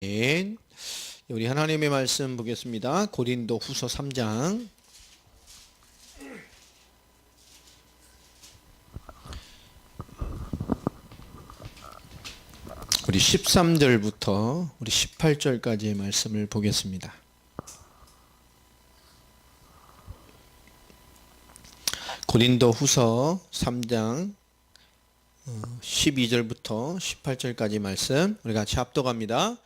우리 하나님의 말씀 보겠습니다. 고린도 후서 3장 우리 13절부터 우리 18절까지의 말씀을 보겠습니다. 고린도 후서 3장 12절부터 18절까지 말씀 우리 같이 합독합니다.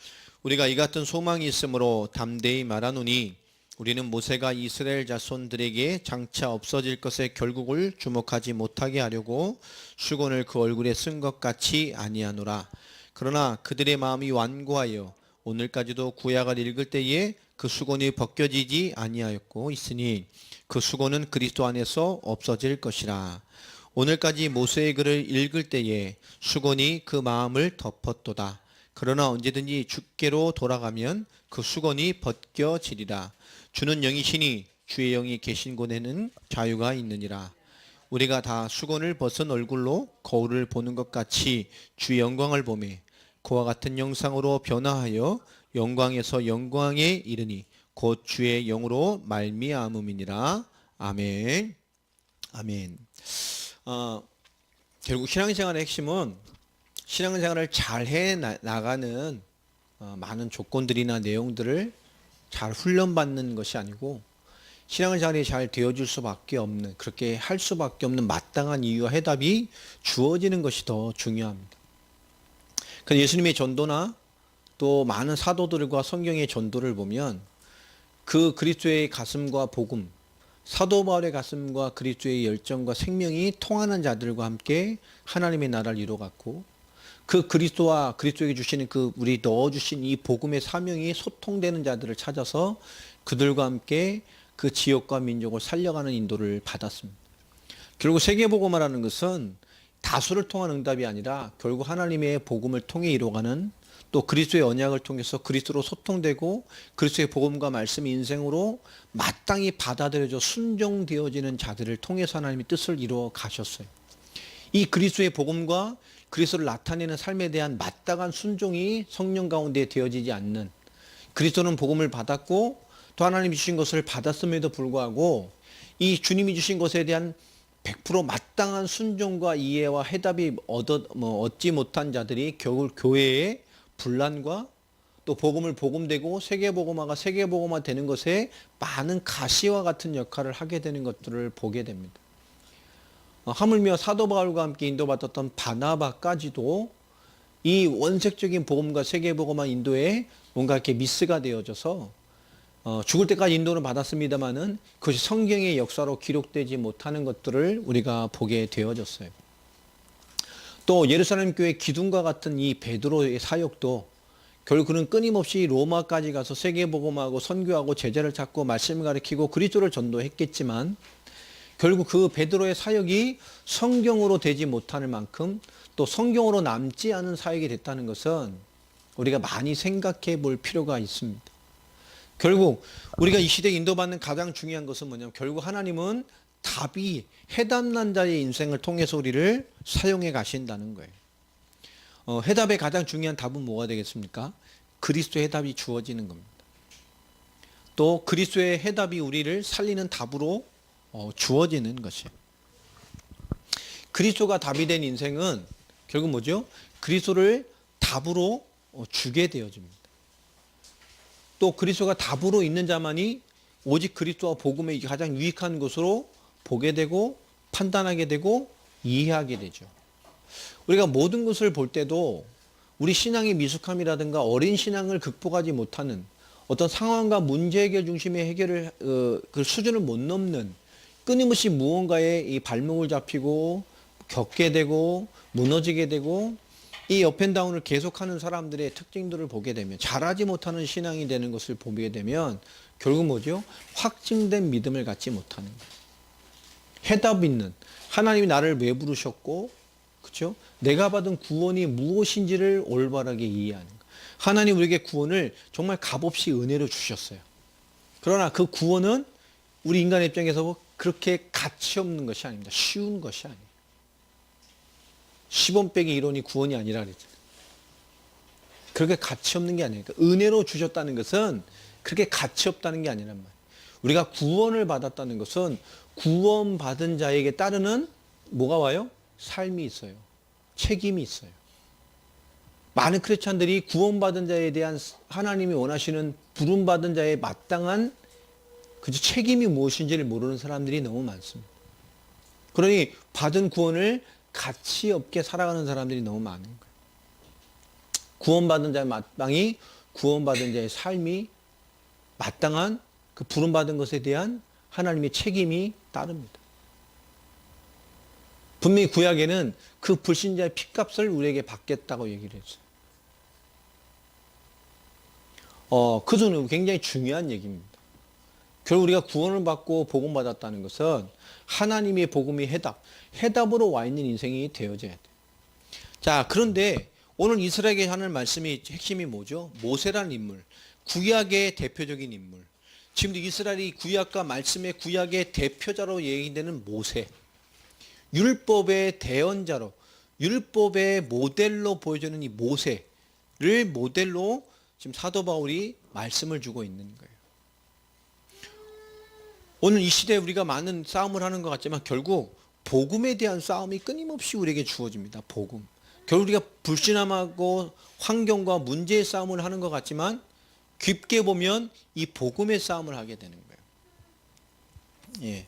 우리가 이 같은 소망이 있으므로 담대히 말하노니 우리는 모세가 이스라엘 자손들에게 장차 없어질 것의 결국을 주목하지 못하게 하려고 수건을 그 얼굴에 쓴 것 같이 아니하노라. 그러나 그들의 마음이 완고하여 오늘까지도 구약을 읽을 때에 그 수건이 벗겨지지 아니하였고 있으니 그 수건은 그리스도 안에서 없어질 것이라. 오늘까지 모세의 글을 읽을 때에 수건이 그 마음을 덮었도다. 그러나 언제든지 주께로 돌아가면 그 수건이 벗겨지리라. 주는 영이시니 주의 영이 계신 곳에는 자유가 있느니라. 우리가 다 수건을 벗은 얼굴로 거울을 보는 것 같이 주의 영광을 보매 그와 같은 영상으로 변화하여 영광에서 영광에 이르니 곧 주의 영으로 말미암음이니라. 아멘. 아멘. 결국 신앙생활의 핵심은 신앙생활을 잘 해 나가는 많은 조건들이나 내용들을 잘 훈련받는 것이 아니고 신앙생활이 잘 되어줄 수밖에 없는, 그렇게 할 수밖에 없는 마땅한 이유와 해답이 주어지는 것이 더 중요합니다. 그래서 예수님의 전도나 또 많은 사도들과 성경의 전도를 보면 그 그리스도의 가슴과 복음, 사도 바울의 가슴과 그리스도의 열정과 생명이 통하는 자들과 함께 하나님의 나라를 이루어갔고, 그 그리스도와 그리스도에게 주시는 그 우리 넣어주신 이 복음의 사명이 소통되는 자들을 찾아서 그들과 함께 그 지역과 민족을 살려가는 인도를 받았습니다. 결국 세계복음화라는 것은 다수를 통한 응답이 아니라 결국 하나님의 복음을 통해 이루어가는, 또 그리스도의 언약을 통해서 그리스도로 소통되고 그리스도의 복음과 말씀이 인생으로 마땅히 받아들여져 순종되어지는 자들을 통해서 하나님의 뜻을 이루어 가셨어요. 이 그리스도의 복음과 그리스도를 나타내는 삶에 대한 마땅한 순종이 성령 가운데 되어지지 않는, 그리스도는 복음을 받았고 또 하나님이 주신 것을 받았음에도 불구하고 이 주님이 주신 것에 대한 100% 마땅한 순종과 이해와 해답이 얻지 못한 자들이 결국 교회의 분란과 또 복음을 복음되고 세계복음화가 세계복음화 되는 것에 많은 가시와 같은 역할을 하게 되는 것들을 보게 됩니다. 하물며 사도 바울과 함께 인도받았던 바나바까지도 이 원색적인 복음과 세계복음화 인도에 뭔가 이렇게 미스가 되어져서 죽을 때까지 인도는 받았습니다만은 그것이 성경의 역사로 기록되지 못하는 것들을 우리가 보게 되어졌어요. 또 예루살렘 교회 기둥과 같은 이 베드로의 사역도 결국 그는 끊임없이 로마까지 가서 세계복음하고 선교하고 제자를 찾고 말씀을 가르치고 그리스도를 전도했겠지만 결국 그 베드로의 사역이 성경으로 되지 못하는 만큼 또 성경으로 남지 않은 사역이 됐다는 것은 우리가 많이 생각해 볼 필요가 있습니다. 결국 우리가 이 시대에 인도받는 가장 중요한 것은 뭐냐면 결국 하나님은 답이 해답난 자의 인생을 통해서 우리를 사용해 가신다는 거예요. 해답의 가장 중요한 답은 뭐가 되겠습니까? 그리스도의 해답이 주어지는 겁니다. 또 그리스도의 해답이 우리를 살리는 답으로 주어지는 것이에요. 그리스도가 답이 된 인생은 결국 뭐죠? 그리스도를 답으로 주게 되어집니다. 또 그리스도가 답으로 있는 자만이 오직 그리스도와 복음의 가장 유익한 것으로 보게 되고 판단하게 되고 이해하게 되죠. 우리가 모든 것을 볼 때도 우리 신앙의 미숙함이라든가 어린 신앙을 극복하지 못하는 어떤 상황과 문제 해결 중심의 해결을 그 수준을 못 넘는, 끊임없이 무언가에 이 발목을 잡히고 겪게 되고 무너지게 되고 이 업앤다운을 계속하는 사람들의 특징들을 보게 되면, 잘하지 못하는 신앙이 되는 것을 보게 되면 결국 뭐죠? 확증된 믿음을 갖지 못하는 거예요. 해답 있는, 하나님이 나를 왜 부르셨고, 그렇죠? 내가 받은 구원이 무엇인지를 올바르게 이해하는 거예요. 하나님 우리에게 구원을 정말 값없이 은혜로 주셨어요. 그러나 그 구원은 우리 인간의 입장에서 그렇게 가치 없는 것이 아닙니다. 쉬운 것이 아니에요. 10원 빼기 1원이 구원이 아니라 그랬잖아요. 그렇게 가치 없는 게 아니니까. 은혜로 주셨다는 것은 그렇게 가치 없다는 게 아니란 말이에요. 우리가 구원을 받았다는 것은 구원받은 자에게 따르는 뭐가 와요? 삶이 있어요. 책임이 있어요. 많은 크리스찬들이 구원받은 자에 대한 하나님이 원하시는 부름받은 자의 마땅한 책임이 무엇인지를 모르는 사람들이 너무 많습니다. 그러니 받은 구원을 가치 없게 살아가는 사람들이 너무 많은 거예요. 구원받은 자의 마땅히 구원받은 자의 삶이 마땅한 그 부름받은 것에 대한 하나님의 책임이 따릅니다. 분명히 구약에는 그 불신자의 핏값을 우리에게 받겠다고 얘기를 했어요. 그것은 굉장히 중요한 얘기입니다. 결국 우리가 구원을 받고 복음받았다는 것은 하나님의 복음이 해답으로 와 있는 인생이 되어져야 돼요. 자, 그런데 오늘 이스라엘에게 하는 말씀이 핵심이 뭐죠? 모세라는 인물, 구약의 대표적인 인물. 지금도 이스라엘이 구약과 말씀의 구약의 대표자로 얘기되는 모세, 율법의 대언자로, 율법의 모델로 보여주는 이 모세를 모델로 지금 사도 바울이 말씀을 주고 있는 거예요. 오늘 이 시대에 우리가 많은 싸움을 하는 것 같지만 결국 복음에 대한 싸움이 끊임없이 우리에게 주어집니다. 복음. 결국 우리가 불신함하고 환경과 문제의 싸움을 하는 것 같지만 깊게 보면 이 복음의 싸움을 하게 되는 거예요. 예,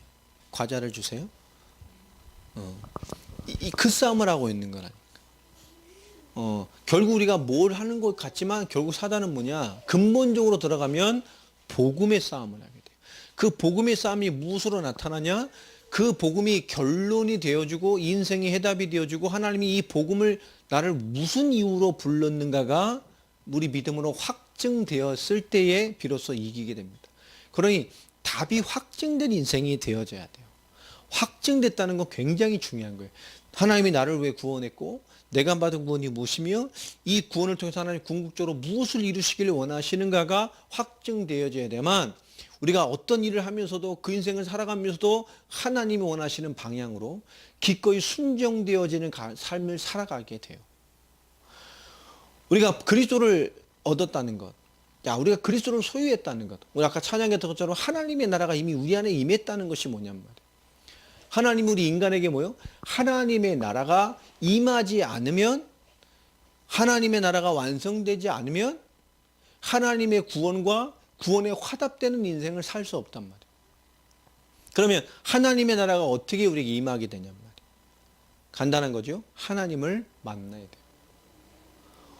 과자를 주세요. 그 싸움을 하고 있는 거라니까. 결국 우리가 뭘 하는 것 같지만 결국 사단은 뭐냐? 근본적으로 들어가면 복음의 싸움을 하게 돼요. 그 복음의 싸움이 무엇으로 나타나냐? 그 복음이 결론이 되어주고 인생의 해답이 되어주고 하나님이 이 복음을 나를 무슨 이유로 불렀는가가 우리 믿음으로 확증되었을 때에 비로소 이기게 됩니다. 그러니 답이 확증된 인생이 되어져야 돼요. 확증됐다는 건 굉장히 중요한 거예요. 하나님이 나를 왜 구원했고 내가 받은 구원이 무엇이며 이 구원을 통해서 하나님 궁극적으로 무엇을 이루시기를 원하시는가가 확증되어져야 되만 우리가 어떤 일을 하면서도 그 인생을 살아가면서도 하나님이 원하시는 방향으로 기꺼이 순종되어지는 삶을 살아가게 돼요. 우리가 그리스도를 얻었다는 것, 우리가 그리스도를 소유했다는 것, 우리 아까 찬양했던 것처럼 하나님의 나라가 이미 우리 안에 임했다는 것이 뭐냔 말이에요. 하나님 우리 인간에게 뭐요? 하나님의 나라가 임하지 않으면, 하나님의 나라가 완성되지 않으면 하나님의 구원과 구원에 화답되는 인생을 살 수 없단 말이에요. 그러면 하나님의 나라가 어떻게 우리에게 임하게 되냔 말이에요. 간단한 거죠. 하나님을 만나야 돼요.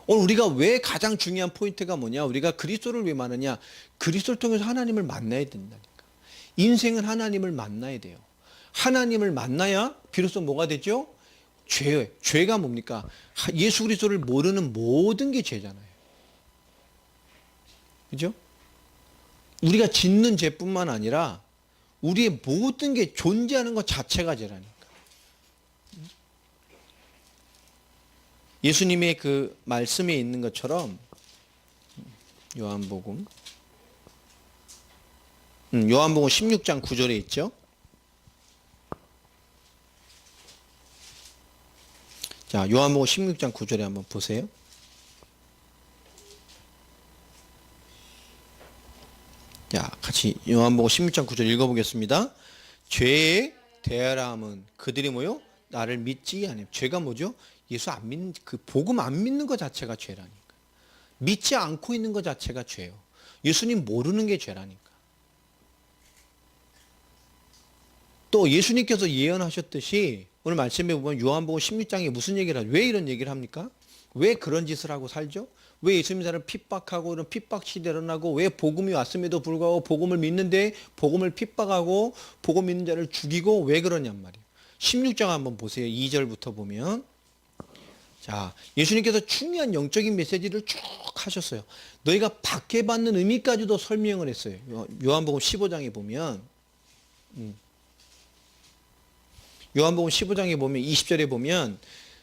오늘 우리가 왜 가장 중요한 포인트가 뭐냐? 우리가 그리스도를 왜 만나냐? 그리스도를 통해서 하나님을 만나야 된다니까. 인생은 하나님을 만나야 돼요. 하나님을 만나야 비로소 뭐가 되죠? 죄가 뭡니까? 예수 그리스도를 모르는 모든 게 죄잖아요. 그죠? 우리가 짓는 죄뿐만 아니라 우리의 모든 게 존재하는 것 자체가 죄라니까. 예수님의 그 말씀에 있는 것처럼 요한복음 16장 9절에 있죠. 자, 요한복음 16장 9절에 한번 보세요. 자, 같이 요한복음 16장 9절 읽어보겠습니다. 죄의 대하람은 그들이 뭐요? 나를 믿지 않으면. 죄가 뭐죠? 예수 안 믿는, 그 복음 안 믿는 것 자체가 죄라니까. 믿지 않고 있는 것 자체가 죄예요. 예수님 모르는 게 죄라니까. 또 예수님께서 예언하셨듯이 오늘 말씀에 보면 요한복음 16장에 무슨 얘기를 하죠? 왜 이런 얘기를 합니까? 왜 그런 짓을 하고 살죠? 왜 예수님 자를 핍박하고 이런 핍박 시대를 일어나고 왜 복음이 왔음에도 불구하고 복음을 믿는데 복음을 핍박하고 복음 믿는 자를 죽이고 왜 그러냔 말이에요. 16장 한번 보세요. 2절부터 보면 자, 예수님께서 중요한 영적인 메시지를 쭉 하셨어요. 너희가 박해받는 의미까지도 설명을 했어요. 요한복음 15장에 보면 요한복음 15장에 보면 20절에 보면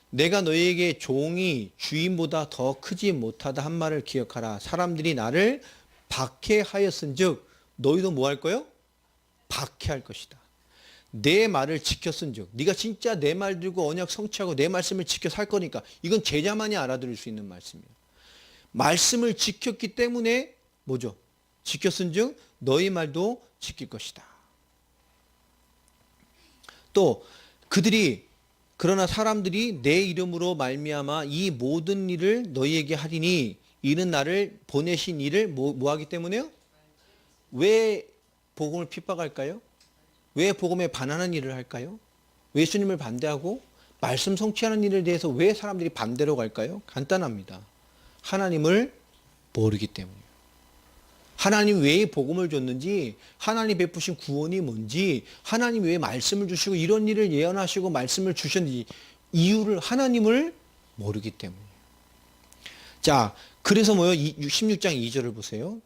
내가 너희에게 종이 주인보다 더 크지 못하다 한 말을 기억하라. 사람들이 나를 박해하였은즉 너희도 뭐 할 거요? 박해할 것이다. 내 말을 지켰은즉 네가 진짜 내 말 들고 언약 성취하고 내 말씀을 지켜 살 거니까 이건 제자만이 알아들을 수 있는 말씀이에요. 말씀을 지켰기 때문에 뭐죠? 지켰은즉 너희 말도 지킬 것이다. 또 그들이 그러나 사람들이 내 이름으로 말미암아 이 모든 일을 너희에게 하리니 이는 나를 보내신 이를 뭐 하기 때문에요? 왜 복음을 핍박할까요? 왜 복음에 반하는 일을 할까요? 왜 예수님을 반대하고 말씀 성취하는 일에 대해서 왜 사람들이 반대로 갈까요? 간단합니다. 하나님을 모르기 때문이에요. 하나님 왜 복음을 줬는지, 하나님 베푸신 구원이 뭔지, 하나님 왜 말씀을 주시고 이런 일을 예언하시고 말씀을 주셨는지 이유를 하나님을 모르기 때문이에요. 자, 그래서 뭐요? 16장 2절을 보세요.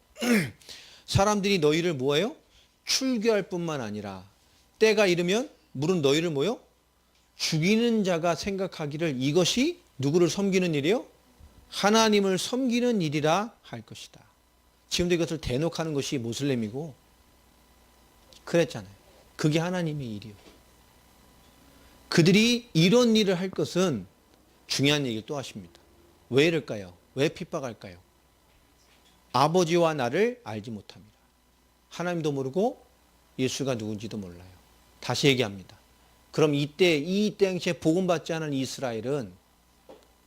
사람들이 너희를 뭐예요? 출교할 뿐만 아니라 때가 이르면 물은 너희를 뭐요? 죽이는 자가 생각하기를 이것이 누구를 섬기는 일이요? 하나님을 섬기는 일이라 할 것이다. 지금도 이것을 대놓고 하는 것이 모슬렘이고 그랬잖아요. 그게 하나님의 일이요. 그들이 이런 일을 할 것은 중요한 얘기를 또 하십니다. 왜 이럴까요? 왜 핍박할까요? 아버지와 나를 알지 못합니다. 하나님도 모르고 예수가 누군지도 몰라요. 다시 얘기합니다. 그럼 이때 이 당시에 복음받지 않은 이스라엘은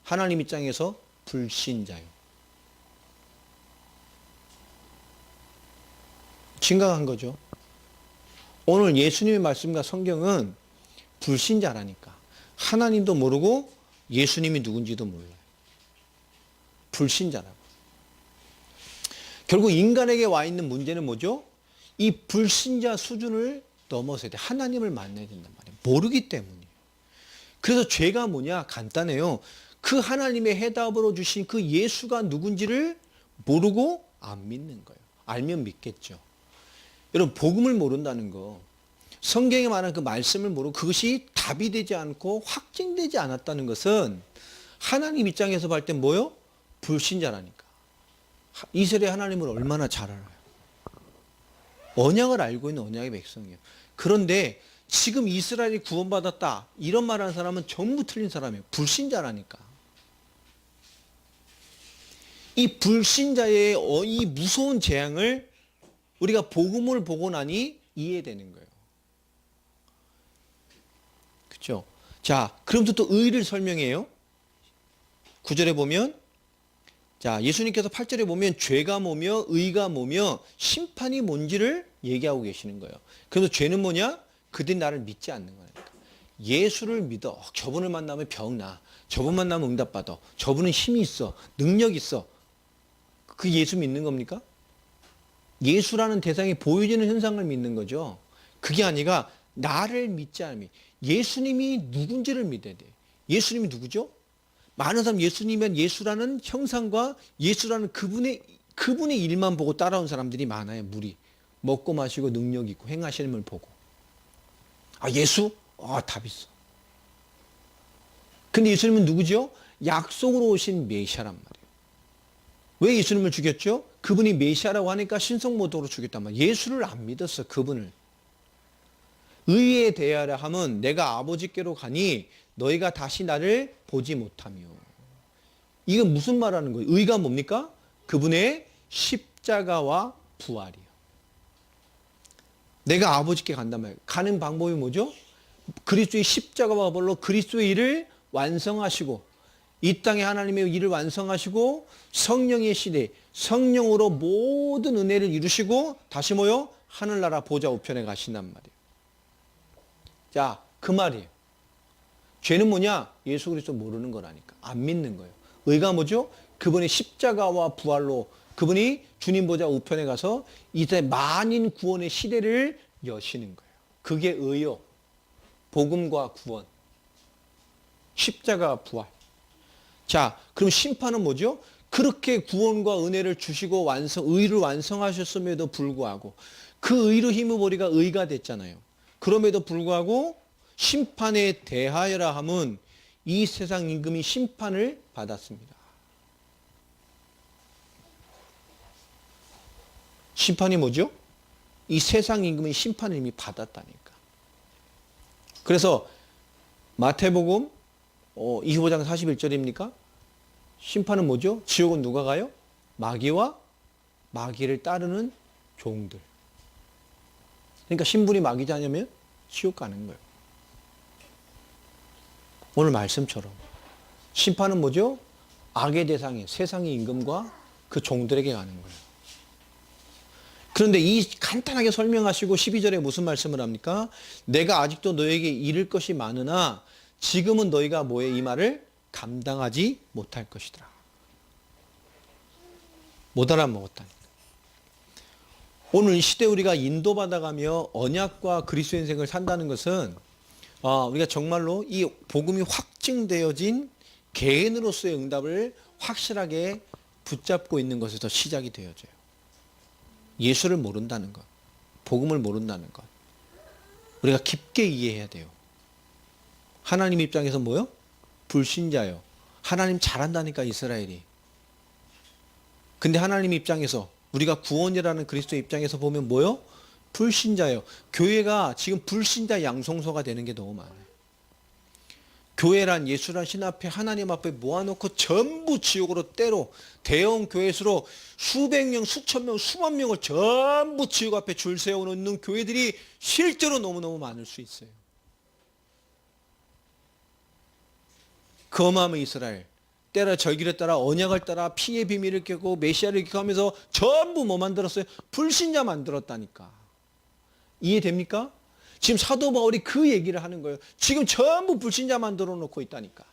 하나님 입장에서 불신자요. 심각한 거죠. 오늘 예수님의 말씀과 성경은 불신자라니까. 하나님도 모르고 예수님이 누군지도 몰라요. 불신자라고. 결국 인간에게 와 있는 문제는 뭐죠? 이 불신자 수준을 넘어서야 돼. 하나님을 만나야 된단 말이에요. 모르기 때문이에요. 그래서 죄가 뭐냐? 간단해요. 그 하나님의 해답으로 주신 그 예수가 누군지를 모르고 안 믿는 거예요. 알면 믿겠죠. 여러분, 복음을 모른다는 거, 성경에 말하는 그 말씀을 모르고 그것이 답이 되지 않고 확증되지 않았다는 것은 하나님 입장에서 볼 때 뭐요? 불신자라니까. 이스라엘 하나님을 얼마나 잘 알아요. 언약을 알고 있는 언약의 백성이에요. 그런데 지금 이스라엘이 구원받았다 이런 말하는 사람은 전부 틀린 사람이에요. 불신자라니까. 이 불신자의 이 무서운 재앙을 우리가 복음을 보고 나니 이해되는 거예요. 그렇죠? 자, 그럼부터 또 의를 설명해요. 9절에 보면, 자, 예수님께서 8절에 보면 죄가 뭐며 의가 뭐며 심판이 뭔지를 얘기하고 계시는 거예요. 그래서 죄는 뭐냐? 그들이 나를 믿지 않는 거니까. 예수를 믿어. 저분을 만나면 병 나. 저분 만나면 응답받아. 저분은 힘이 있어. 능력 있어. 그 예수 믿는 겁니까? 예수라는 대상이 보여지는 현상을 믿는 거죠. 그게 아니라 나를 믿지 않으면 예수님이 누군지를 믿어야 돼. 예수님이 누구죠? 많은 사람 예수님은 예수라는 형상과 예수라는 그분의 일만 보고 따라온 사람들이 많아요. 무리. 먹고 마시고 능력 있고 행하시는 걸 보고. 아, 예수? 아, 답 있어. 근데 예수님은 누구죠? 약속으로 오신 메시아란 말이에요. 왜 예수님을 죽였죠? 그분이 메시아라고 하니까 신성모독으로 죽였단 말이에요. 예수를 안 믿었어, 그분을. 의에 대하여 함은 내가 아버지께로 가니 너희가 다시 나를 보지 못하며. 이건 무슨 말하는 거예요? 의가 뭡니까? 그분의 십자가와 부활이요. 내가 아버지께 간단 말이에요. 가는 방법이 뭐죠? 그리스도의 십자가와 부활로 그리스도의 일을 완성하시고 이 땅에 하나님의 일을 완성하시고 성령의 시대, 성령으로 모든 은혜를 이루시고 다시 뭐요? 하늘나라 보좌 우편에 가신단 말이에요. 자, 그 말이에요. 죄는 뭐냐? 예수 그리스도 모르는 거라니까. 안 믿는 거예요. 의가 뭐죠? 그분의 십자가와 부활로 그분이 주님 보좌 우편에 가서 이제 만인 구원의 시대를 여시는 거예요. 그게 의요. 복음과 구원. 십자가 부활. 자, 그럼 심판은 뭐죠? 그렇게 구원과 은혜를 주시고 의를 완성하셨음에도 불구하고 그 의로 힘입어 우리가 의가 됐잖아요. 그럼에도 불구하고 심판에 대하여라 함은 이 세상 임금이 심판을 받았습니다. 심판이 뭐죠? 이 세상 임금이 심판을 이미 받았다니까. 그래서 마태복음 25장 41절입니까? 심판은 뭐죠? 지옥은 누가 가요? 마귀와 마귀를 따르는 종들. 그러니까 신분이 마귀자냐면 지옥 가는 거예요. 오늘 말씀처럼. 심판은 뭐죠? 악의 대상인 세상의 임금과 그 종들에게 가는 거예요. 그런데 이 간단하게 설명하시고 12절에 무슨 말씀을 합니까? 내가 아직도 너에게 이를 것이 많으나 지금은 너희가 뭐에 이 말을 감당하지 못할 것이더라. 못 알아먹었다니까. 오늘 이 시대 우리가 인도받아가며 언약과 그리스도의 인생을 산다는 것은 우리가 정말로 이 복음이 확증되어진 개인으로서의 응답을 확실하게 붙잡고 있는 것에서 시작이 되어져요. 예수를 모른다는 것, 복음을 모른다는 것, 우리가 깊게 이해해야 돼요. 하나님 입장에서 뭐요? 불신자요. 하나님 잘한다니까 이스라엘이. 근데 하나님 입장에서 우리가 구원이라는 그리스도 입장에서 보면 뭐요? 불신자요. 교회가 지금 불신자 양성소가 되는 게 너무 많아요. 교회란 예수란 신 앞에 하나님 앞에 모아놓고 전부 지옥으로 때로 대형 교회수로 수백 명, 수천 명, 수만 명을 전부 지옥 앞에 줄 세워놓는 교회들이 실제로 너무너무 많을 수 있어요. 그 어마어마한 이스라엘 때라 절기를 따라 언약을 따라 피의 비밀을 깨고 메시아를 기억하면서 전부 뭐 만들었어요? 불신자 만들었다니까. 이해됩니까? 지금 사도 바울이 그 얘기를 하는 거예요. 지금 전부 불신자 만들어 놓고 있다니까.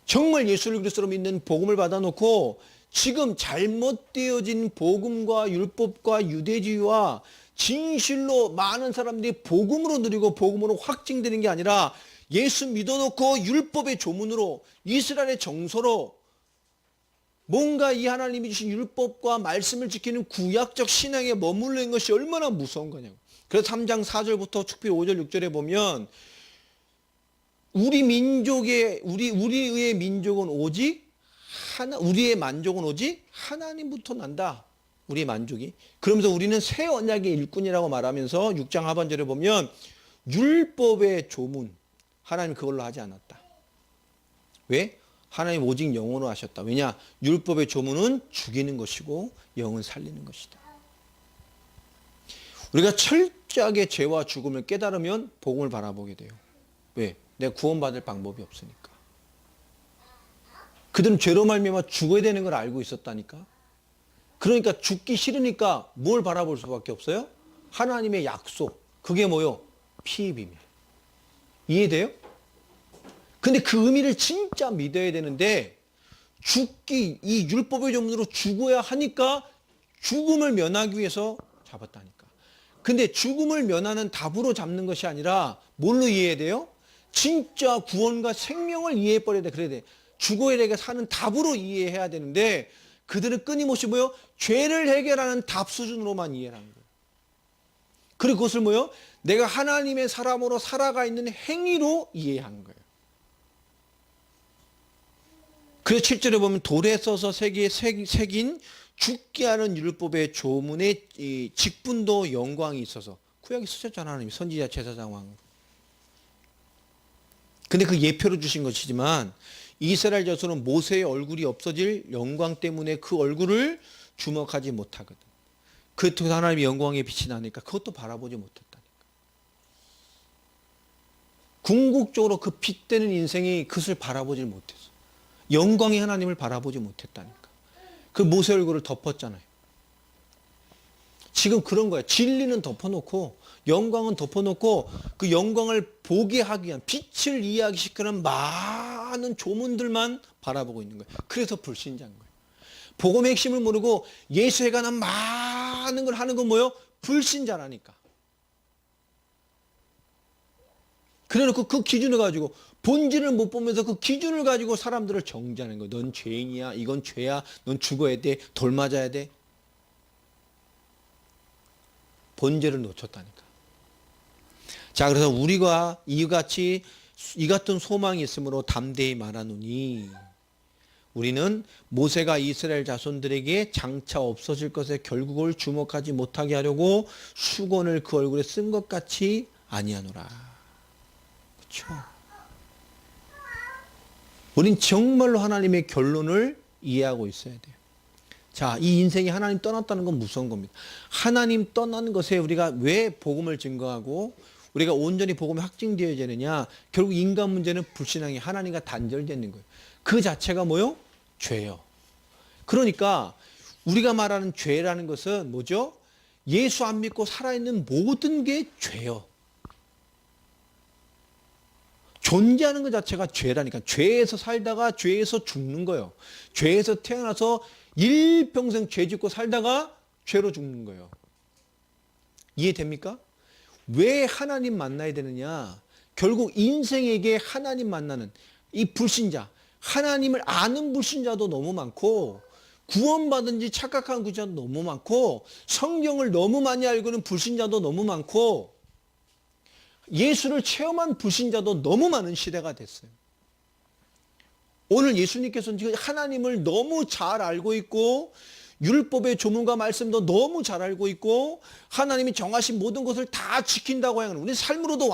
정말 예수를 그리스도로 믿는 복음을 받아놓고 지금 잘못되어진 복음과 율법과 유대주의와 진실로 많은 사람들이 복음으로 누리고 복음으로 확증되는 게 아니라 예수 믿어놓고 율법의 조문으로 이스라엘의 정서로 뭔가 이 하나님이 주신 율법과 말씀을 지키는 구약적 신앙에 머물러 있는 것이 얼마나 무서운 거냐고. 그래서 3장 4절부터 특별히 5절 6절에 보면 우리의 민족은 오직 우리의 만족은 오직 하나님부터 난다. 우리의 만족이. 그러면서 우리는 새 언약의 일꾼이라고 말하면서 6장 하반절에 보면 율법의 조문 하나님 그걸로 하지 않았다. 왜? 하나님 오직 영으로 하셨다. 왜냐? 율법의 조문은 죽이는 것이고 영은 살리는 것이다. 우리가 철저하게 죄와 죽음을 깨달으면 복음을 바라보게 돼요. 왜? 내가 구원받을 방법이 없으니까. 그들은 죄로 말미암아 죽어야 되는 걸 알고 있었다니까. 그러니까 죽기 싫으니까 뭘 바라볼 수밖에 없어요? 하나님의 약속. 그게 뭐요? 피의 비밀. 이해돼요? 근데 그 의미를 진짜 믿어야 되는데 이 율법의 조문으로 죽어야 하니까 죽음을 면하기 위해서 잡았다니까. 근데 죽음을 면하는 답으로 잡는 것이 아니라 뭘로 이해해야 돼요? 진짜 구원과 생명을 이해해버려야 돼. 그래야 돼. 죽어야 되게 사는 답으로 이해해야 되는데 그들은 끊임없이 뭐요? 죄를 해결하는 답 수준으로만 이해를 하는 거예요. 그리고 그것을 뭐요? 내가 하나님의 사람으로 살아가 있는 행위로 이해하는 거예요. 그래서 7절에 보면 돌에 써서 새긴 죽게 하는 율법의 조문의 이 직분도 영광이 있어서 구약에 쓰셨잖아요. 하나님 선지자 제사장 왕. 근데 그 예표로 주신 것이지만 이스라엘 자손은 모세의 얼굴이 없어질 영광 때문에 그 얼굴을 주목하지 못하거든. 그것도 하나님의 영광의 빛이 나니까 그것도 바라보지 못했다니까. 궁극적으로 그 빛되는 인생이 그것을 바라보지 못했어. 영광의 하나님을 바라보지 못했다니까. 그 모세 얼굴을 덮었잖아요. 지금 그런 거야. 진리는 덮어놓고 영광은 덮어놓고 그 영광을 보게 하기 위한 빛을 이해하기 시키는 많은 조문들만 바라보고 있는 거예요. 그래서 불신자인 거예요. 복음의 핵심을 모르고 예수에 관한 많은 걸 하는 건 뭐예요? 불신자라니까. 그래놓고 그 기준을 가지고 본질을 못 보면서 그 기준을 가지고 사람들을 정죄하는 거예요. 넌 죄인이야. 이건 죄야. 넌 죽어야 돼. 돌 맞아야 돼. 본질을 놓쳤다니까. 자, 그래서 우리가 이 같은 소망이 있으므로 담대히 말하노니 우리는 모세가 이스라엘 자손들에게 장차 없어질 것에 결국을 주목하지 못하게 하려고 수건을 그 얼굴에 쓴 것 같이 아니하노라. 그렇죠? 우린 정말로 하나님의 결론을 이해하고 있어야 돼요. 자, 이 인생이 하나님 떠났다는 건 무서운 겁니다. 하나님 떠나는 것에 우리가 왜 복음을 증거하고 우리가 온전히 복음이 확증되어야 되느냐. 결국 인간 문제는 불신앙이 하나님과 단절되는 거예요. 그 자체가 뭐요? 죄요. 그러니까 우리가 말하는 죄라는 것은 뭐죠? 예수 안 믿고 살아있는 모든 게 죄요. 존재하는 것 자체가 죄라니까. 죄에서 살다가 죄에서 죽는 거예요. 죄에서 태어나서 일평생 죄 짓고 살다가 죄로 죽는 거예요. 이해됩니까? 왜 하나님 만나야 되느냐? 결국 인생에게 하나님 만나는 이 불신자, 하나님을 아는 불신자도 너무 많고 구원받은 지 착각한 구자도 너무 많고 성경을 너무 많이 알고는 불신자도 너무 많고 예수를 체험한 불신자도 너무 많은 시대가 됐어요. 오늘 예수님께서는 지금 하나님을 너무 잘 알고 있고 율법의 조문과 말씀도 너무 잘 알고 있고 하나님이 정하신 모든 것을 다 지킨다고 하는 우리 삶으로도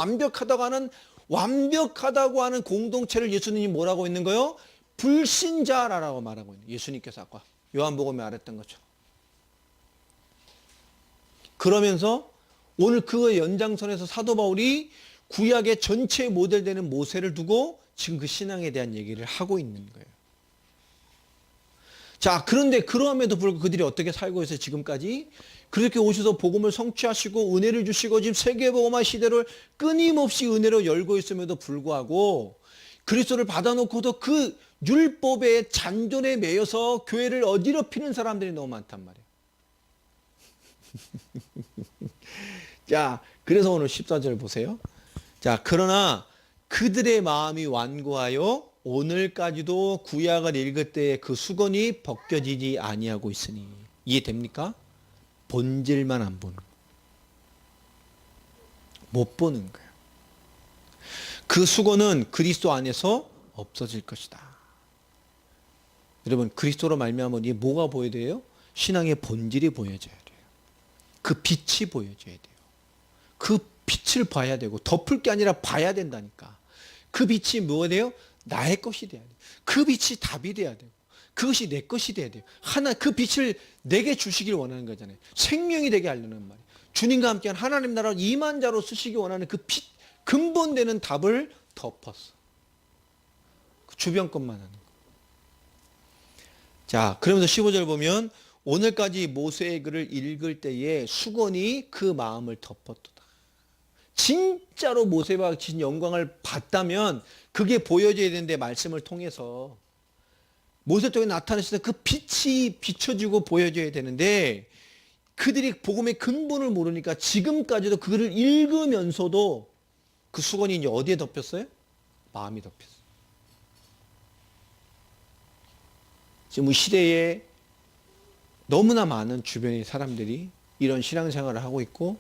완벽하다고 하는 공동체를 예수님이 뭐라고 있는 거예요? 불신자라고 말하고 있는 예수님께서 아까 요한복음에 말했던 것처럼. 그러면서 오늘 그 연장선에서 사도 바울이 구약의 전체 모델되는 모세를 두고 지금 그 신앙에 대한 얘기를 하고 있는 거예요. 자, 그런데 그러함에도 불구하고 그들이 어떻게 살고 있어요, 지금까지? 그렇게 오셔서 복음을 성취하시고 은혜를 주시고 지금 세계복음화 시대를 끊임없이 은혜로 열고 있음에도 불구하고 그리스도를 받아놓고도 그 율법의 잔존에 매여서 교회를 어지럽히는 사람들이 너무 많단 말이에요. 자, 그래서 오늘 14절 보세요. 자, 그러나 그들의 마음이 완고하여 오늘까지도 구약을 읽을 때 그 수건이 벗겨지지 아니하고 있으니. 이해됩니까? 본질만 안 보는 거예요. 못 보는 거예요. 그 수건은 그리스도 안에서 없어질 것이다. 여러분, 그리스도로 말미암아 이게 뭐가 보여야 돼요? 신앙의 본질이 보여져야 돼요. 그 빛이 보여져야 돼요. 그 빛을 봐야 되고 덮을 게 아니라 봐야 된다니까. 그 빛이 뭐가 돼요? 나의 것이 돼야 돼요. 그 빛이 답이 돼야 돼요. 그것이 내 것이 돼야 돼요. 그 빛을 내게 주시길 원하는 거잖아요. 생명이 되게 하려는 말이에요. 주님과 함께한 하나님 나라를 이만자로 쓰시기 원하는 그 빛, 근본되는 답을 덮었어. 그 주변 것만 하는 거. 자, 그러면서 15절 보면 오늘까지 모세의 글을 읽을 때에 수건이 그 마음을 덮었도다. 진짜로 모세와 진 영광을 봤다면 그게 보여져야 되는데 말씀을 통해서 모세 쪽에 나타났을 때 그 빛이 비춰지고 보여져야 되는데 그들이 복음의 근본을 모르니까 지금까지도 그들을 읽으면서도 그 수건이 이제 어디에 덮였어요? 마음이 덮였어요. 지금 이 시대에 너무나 많은 주변의 사람들이 이런 신앙생활을 하고 있고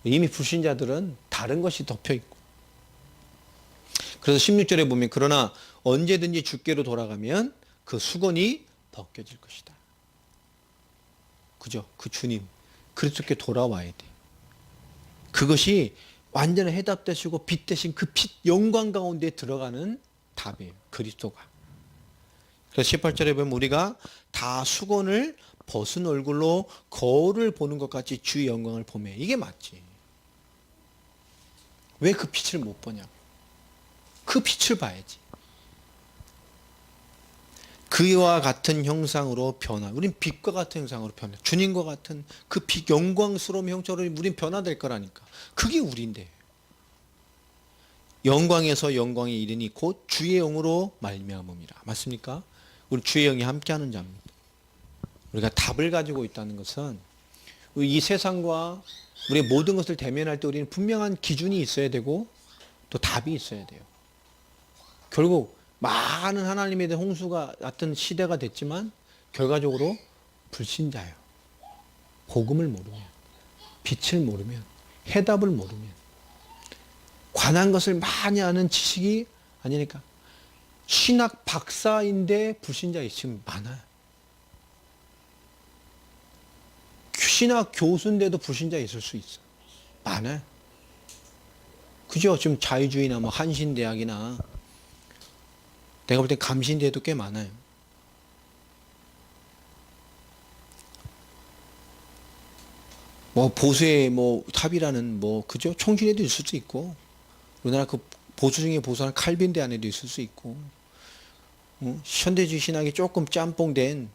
이미 불신자들은 다른 것이 덮여 있고. 그래서 16절에 보면 그러나 언제든지 주께로 돌아가면 그 수건이 벗겨질 것이다. 그죠? 그 주님 그리스도께 돌아와야 돼. 그것이 완전히 해답되시고 빛 대신 그 빛 영광 가운데 들어가는 답이에요. 그리스도가. 그래서 18절에 보면 우리가 다 수건을 벗은 얼굴로 거울을 보는 것 같이 주의 영광을 보매. 이게 맞지. 왜 그 빛을 못 보냐고. 그 빛을 봐야지. 그와 같은 형상으로 변화. 우린 빛과 같은 형상으로 변화. 주님과 같은 그 빛 영광스러운 형처럼 우린 변화될 거라니까. 그게 우리인데. 영광에서 영광에 이르니 곧 주의 영으로 말미암음이라. 맞습니까? 우리 주의 영이 함께하는 자입니다. 우리가 답을 가지고 있다는 것은 이 세상과 우리의 모든 것을 대면할 때 우리는 분명한 기준이 있어야 되고 또 답이 있어야 돼요. 결국 많은 하나님에 대한 홍수가 같은 시대가 됐지만 결과적으로 불신자예요. 복음을 모르면, 빛을 모르면, 해답을 모르면 관한 것을 많이 아는 지식이 아니니까 신학 박사인데 불신자 지금 많아요. 신학 교수인데도 불신자 있을 수 있어. 많아요. 그죠? 지금 자유주의나 뭐 한신대학이나 내가 볼 땐 감신대도 꽤 많아요. 뭐 보수의 뭐 탑이라는 뭐 그죠? 총신에도 있을 수 있고, 우리나라 그 보수 중에 보수하는 칼빈대 안에도 있을 수 있고, 현대주의 신학이 조금 짬뽕된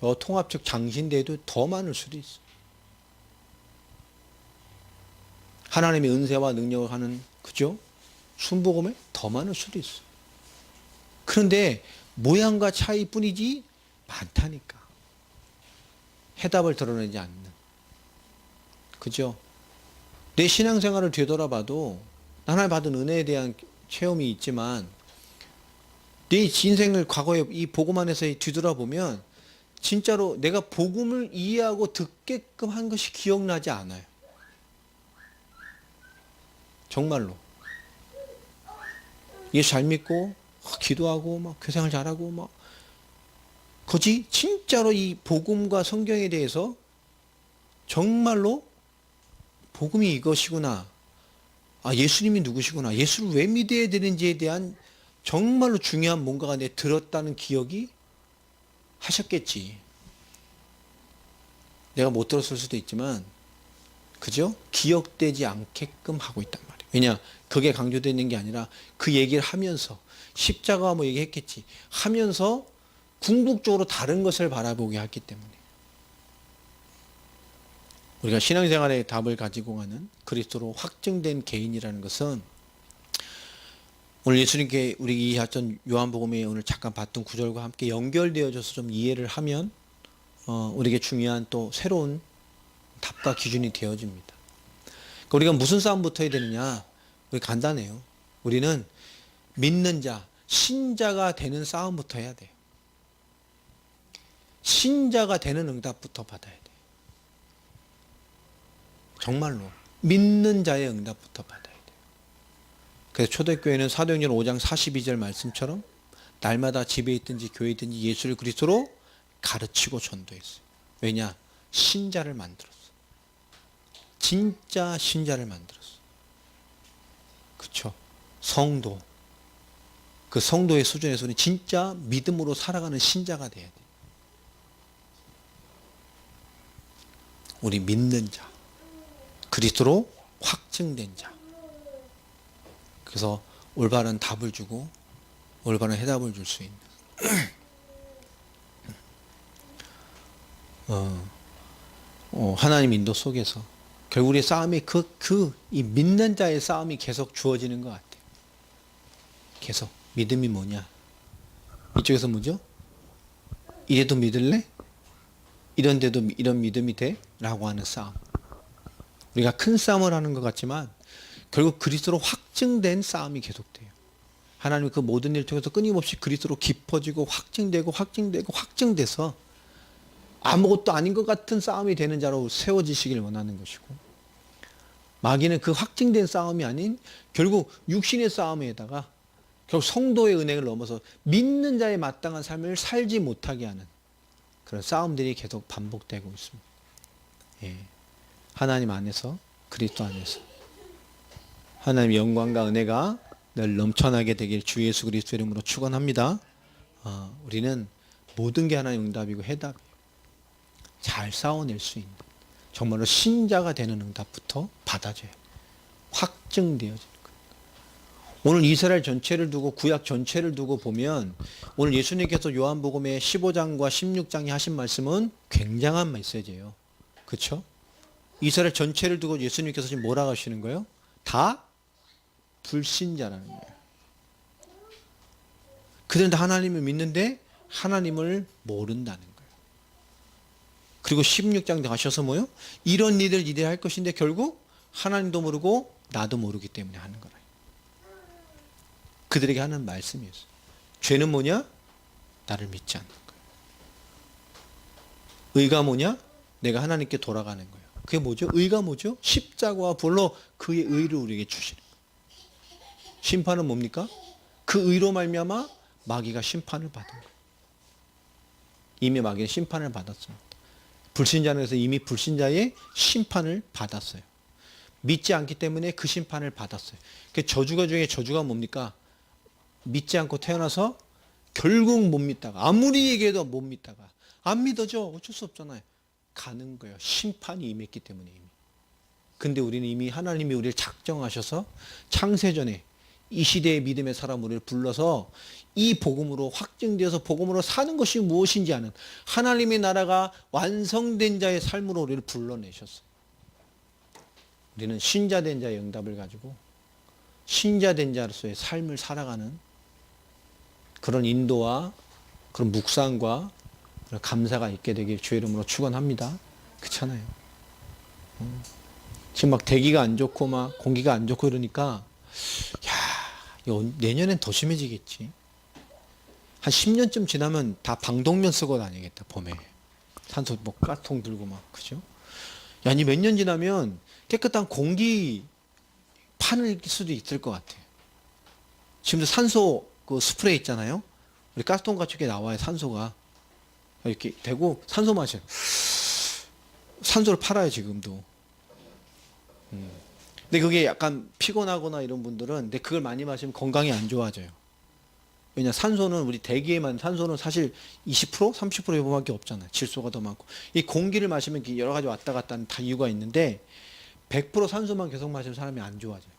저 통합적 장신대도 더 많을 수도 있어. 하나님의 은혜와 능력을 하는 그죠? 순복음에 더 많을 수도 있어. 그런데 모양과 차이뿐이지 많다니까. 해답을 드러내지 않는. 그죠? 내 신앙생활을 되돌아봐도 하나님 받은 은혜에 대한 체험이 있지만 내 인생을 과거에 이 복음 안에서 뒤돌아보면 진짜로 내가 복음을 이해하고 듣게끔 한 것이 기억나지 않아요. 정말로. 예수 잘 믿고 기도하고 막 교생활 잘하고 막 거지 진짜로 이 복음과 성경에 대해서 정말로 복음이 이것이구나. 아, 예수님이 누구시구나. 예수를 왜 믿어야 되는지에 대한 정말로 중요한 뭔가가 내 들었다는 기억이 하셨겠지. 내가 못 들었을 수도 있지만, 그죠? 기억되지 않게끔 하고 있단 말이에요. 왜냐? 그게 강조되어 있는 게 아니라 그 얘기를 하면서, 십자가와 뭐 얘기했겠지. 하면서 궁극적으로 다른 것을 바라보게 했기 때문에. 우리가 신앙생활의 답을 가지고 가는 그리스도로 확증된 개인이라는 것은 오늘 예수님께 우리 이해했던 요한복음에 오늘 잠깐 봤던 구절과 함께 연결되어져서 좀 이해를 하면 우리에게 중요한 또 새로운 답과 기준이 되어집니다. 그러니까 우리가 무슨 싸움부터 해야 되느냐? 우리 간단해요. 우리는 믿는 자, 신자가 되는 싸움부터 해야 돼요. 신자가 되는 응답부터 받아야 돼요. 정말로 믿는 자의 응답부터 받아야 돼요. 그래서 초대교회는 사도행전 5장 42절 말씀처럼 날마다 집에 있든지 교회에 있든지 예수를 그리스도로 가르치고 전도했어요. 왜냐? 신자를 만들었어. 진짜 신자를 만들었어. 그쵸? 성도. 그 성도의 수준에서는 진짜 믿음으로 살아가는 신자가 돼야 돼. 우리 믿는 자. 그리스도로 확증된 자. 그래서 올바른 답을 주고 올바른 해답을 줄 수 있는 하나님 인도 속에서 결국 우리의 싸움이 이 믿는 자의 싸움이 계속 주어지는 것 같아요. 계속 믿음이 뭐냐? 이쪽에서 뭐죠? 이래도 믿을래? 이런데도 이런 믿음이 돼? 라고 하는 싸움. 우리가 큰 싸움을 하는 것 같지만 결국 그리스도로 확증된 싸움이 계속돼요. 하나님 그 모든 일을 통해서 끊임없이 그리스도로 깊어지고 확증되고 확증되고 확증돼서 아무것도 아닌 것 같은 싸움이 되는 자로 세워지시길 원하는 것이고, 마귀는 그 확증된 싸움이 아닌 결국 육신의 싸움에다가 결국 성도의 은혜를 넘어서 믿는 자의 마땅한 삶을 살지 못하게 하는 그런 싸움들이 계속 반복되고 있습니다. 예. 하나님 안에서, 그리스도 안에서 하나님의 영광과 은혜가 늘 넘쳐나게 되길 주 예수 그리스도 이름으로 축원합니다. 우리는 모든 게 하나님 응답이고 해답이에요. 잘 싸워낼 수 있는 정말로 신자가 되는 응답부터 받아줘요. 확증되어지는 거예요. 오늘 이스라엘 전체를 두고 구약 전체를 두고 보면 오늘 예수님께서 요한복음의 15장과 16장에 하신 말씀은 굉장한 메시지예요. 그렇죠? 이스라엘 전체를 두고 예수님께서 지금 뭐라고 하시는 거예요? 다 불신자라는 거예요. 그들은 다 하나님을 믿는데 하나님을 모른다는 거예요. 그리고 16장에 가셔서 뭐요? 이런 일을 이들이 할 것인데 결국 하나님도 모르고 나도 모르기 때문에 하는 거라. 그들에게 하는 말씀이었어요. 죄는 뭐냐? 나를 믿지 않는 거예요. 의가 뭐냐? 내가 하나님께 돌아가는 거예요. 그게 뭐죠? 의가 뭐죠? 십자가와 불로 그의 의를 우리에게 주시는 거예요. 심판은 뭡니까? 그 의로 말미암아 마귀가 심판을 받은 거예요. 이미 마귀는 심판을 받았습니다. 불신자는 그래서 이미 불신자의 심판을 받았어요. 믿지 않기 때문에 그 심판을 받았어요. 그 저주가 중에 저주가 뭡니까? 믿지 않고 태어나서 결국 못 믿다가 아무리 얘기해도 못 믿다가 안 믿어져. 어쩔 수 없잖아요. 가는 거예요. 심판이 임했기 때문에 이미. 근데 우리는 이미 하나님이 우리를 작정하셔서 창세전에 이 시대의 믿음의 사람 우리를 불러서 이 복음으로 확증되어서 복음으로 사는 것이 무엇인지 아는 하나님의 나라가 완성된 자의 삶으로 우리를 불러내셨어요. 우리는 신자된 자의 응답을 가지고 신자된 자로서의 삶을 살아가는 그런 인도와 그런 묵상과 그런 감사가 있게 되길 주의 이름으로 축원합니다. 그렇잖아요. 지금 막 대기가 안 좋고 막 공기가 안 좋고 이러니까 이거 내년엔 더 심해지겠지. 한 10년쯤 지나면 다 방독면 쓰고 다니겠다. 봄에 산소 뭐 가스통 들고 막 그죠? 야, 아니 몇 년 지나면 깨끗한 공기 판을 수도 있을 것 같아. 지금도 산소 그 스프레이 있잖아요. 우리 가스통 가축에 나와요. 산소가 이렇게 대고 산소 마셔. 산소를 팔아요 지금도. 근데 그게 약간 피곤하거나 이런 분들은 근데 그걸 많이 마시면 건강이 안 좋아져요. 왜냐 산소는 우리 대기에만 산소는 사실 20% 30% 이거밖에 없잖아요. 질소가 더 많고 이 공기를 마시면 여러 가지 왔다 갔다 하는 다 이유가 있는데 100% 산소만 계속 마시면 사람이 안 좋아져요.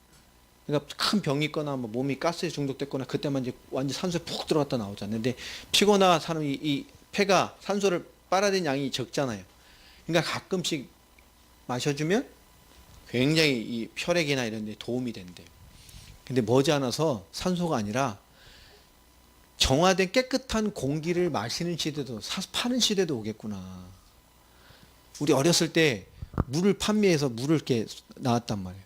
그러니까 큰 병이 있거나 뭐 몸이 가스에 중독됐거나 그때만 이제 완전 산소에 푹 들어갔다 나오잖아요. 근데 피곤한 사람이 이 폐가 산소를 빨아들인 양이 적잖아요. 그러니까 가끔씩 마셔주면 굉장히 이 혈액이나 이런 데 도움이 된대요. 근데 머지않아서 산소가 아니라 정화된 깨끗한 공기를 마시는 시대도 파는 시대도 오겠구나. 우리 어렸을 때 물을 판매해서 물을 이렇게 나왔단 말이에요.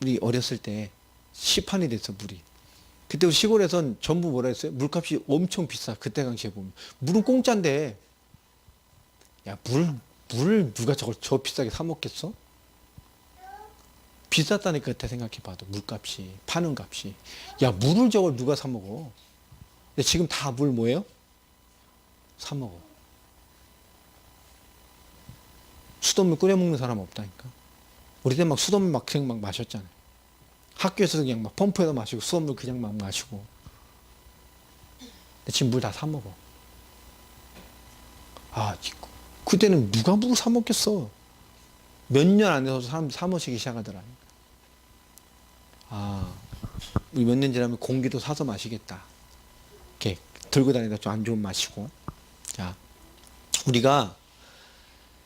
우리 어렸을 때 시판이 됐어 물이. 그때 우리 시골에선 전부 뭐라 했어요? 물값이 엄청 비싸. 그때 당시에 보면 물은 공짜인데 야 물을 누가 저걸 저 비싸게 사 먹겠어? 비쌌다니까 그때 생각해봐도 물값이 파는 값이 야 물을 저걸 누가 사 먹어? 근데 지금 다 물 뭐예요? 사 먹어. 수돗물 끓여 먹는 사람 없다니까. 우리 때 막 수돗물 막 그냥 막 마셨잖아요. 학교에서도 그냥 막 펌프에다 마시고 수돗물 그냥 막 마시고. 근데 지금 물 다 사 먹어. 아 그때는 누가 물 사 먹겠어? 몇 년 안 돼서 사람 사 마시기 시작하더라. 우리 몇 년 지나면 공기도 사서 마시겠다. 이렇게 들고 다니다 좀 안 좋은 맛이고. 자, 우리가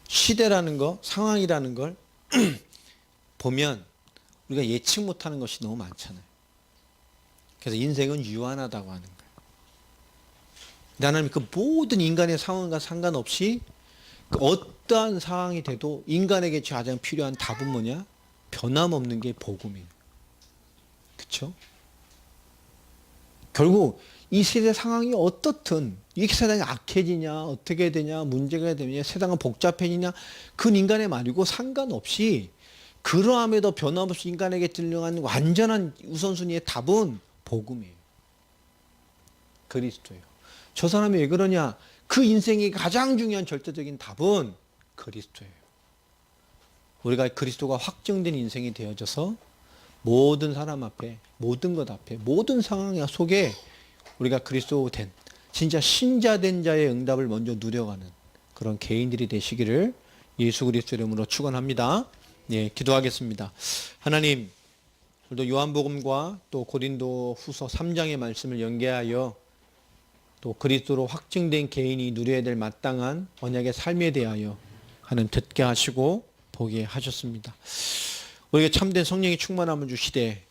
시대라는 거, 상황이라는 걸 보면 우리가 예측 못하는 것이 너무 많잖아요. 그래서 인생은 유한하다고 하는 거예요. 하나님 그 모든 인간의 상황과 상관없이 그 어떠한 상황이 돼도 인간에게 가장 필요한 답은 뭐냐? 변함없는 게 복음이에요. 그렇죠? 결국 이 세대 상황이 어떻든 이 세상이 악해지냐 어떻게 되냐 문제가 되냐 세상은 복잡해지냐 그건 인간의 말이고 상관없이 그러함에도 변함없이 인간에게 들려간 완전한 우선순위의 답은 복음이에요. 그리스도예요. 저 사람이 왜 그러냐? 그 인생의 가장 중요한 절대적인 답은 그리스도예요. 우리가 그리스도가 확정된 인생이 되어져서 모든 사람 앞에 모든 것 앞에 모든 상황 속에 우리가 그리스도 된 진짜 신자된 자의 응답을 먼저 누려가는 그런 개인들이 되시기를 예수 그리스도 이름으로 축원합니다. 네, 기도하겠습니다. 하나님, 오늘도 요한복음과 또 고린도 후서 3장의 말씀을 연계하여 또 그리스도로 확증된 개인이 누려야 될 마땅한 언약의 삶에 대하여 하는 듣게 하시고 보게 하셨습니다. 우리에게 참된 성령의 충만함을 주시되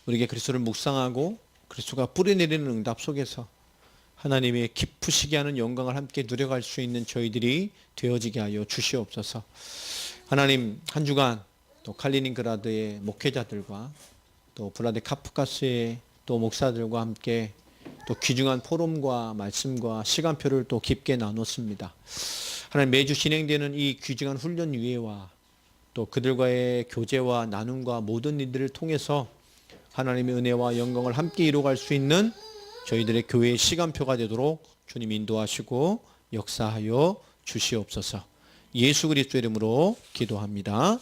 우리에게 그리스도를 묵상하고 그리스도가 뿌려내리는 응답 속에서 하나님의 기쁘시게 하는 영광을 함께 누려갈 수 있는 저희들이 되어지게 하여 주시옵소서. 하나님 한 주간 또 칼리닝그라드의 목회자들과 또 블라디 카프카스의 또 목사들과 함께 또 귀중한 포럼과 말씀과 시간표를 또 깊게 나눴습니다. 하나님 매주 진행되는 이 귀중한 훈련 위에와 또 그들과의 교제와 나눔과 모든 일들을 통해서 하나님의 은혜와 영광을 함께 이루어갈 수 있는 저희들의 교회의 시간표가 되도록 주님 인도하시고 역사하여 주시옵소서. 예수 그리스도 이름으로 기도합니다.